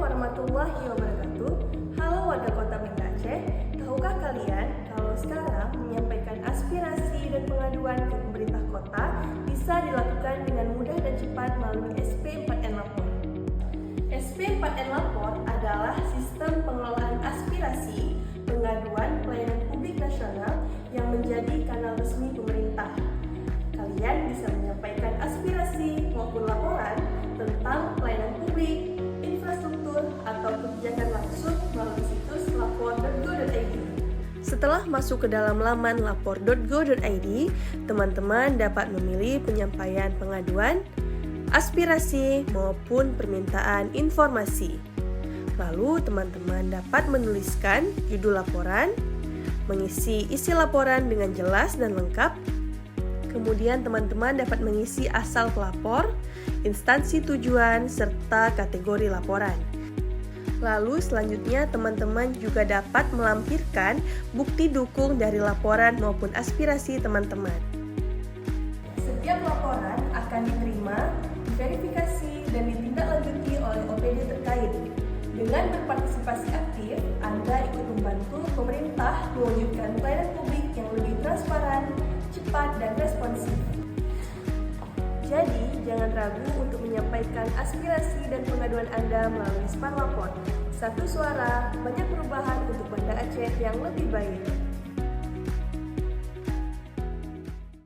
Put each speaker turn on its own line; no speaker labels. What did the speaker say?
warahmatullahi wabarakatuh. Halo warga Kota Banda Aceh, tahukah kalian kalau sekarang menyampaikan aspirasi dan pengaduan ke pemerintah kota bisa dilakukan dengan mudah dan cepat melalui SP4N Lapor. SP4N Lapor adalah sistem pengelolaan aspirasi, pengaduan pelayanan publik nasional yang menjadi kanal resmi pemerintah. Kalian bisa menyampaikan aspirasi maupun laporan tentang pelayanan publik, infrastruktur, atau kebijakan langsung melalui situs lapor.go.id. Setelah masuk ke dalam laman lapor.go.id, teman-teman dapat memilih penyampaian pengaduan, aspirasi, maupun permintaan informasi. Lalu teman-teman dapat menuliskan judul laporan, mengisi isi laporan dengan jelas dan lengkap. Kemudian teman-teman dapat mengisi asal pelapor, instansi tujuan, serta kategori laporan. Lalu selanjutnya teman-teman juga dapat melampirkan bukti dukung dari laporan maupun aspirasi teman-teman. Setiap laporan akan diterima, diverifikasi, dan ditindaklanjuti oleh OPD terkait. Dengan berpartisipasi aktif, Anda ikut membantu pemerintah mewujudkan pelayanan publik yang lebih transparan, cepat, dan responsif. Jadi, jangan ragu untuk menyampaikan aspirasi dan pengaduan Anda melalui SP4 Lapor. Satu suara, banyak perubahan untuk Banda Aceh yang lebih baik.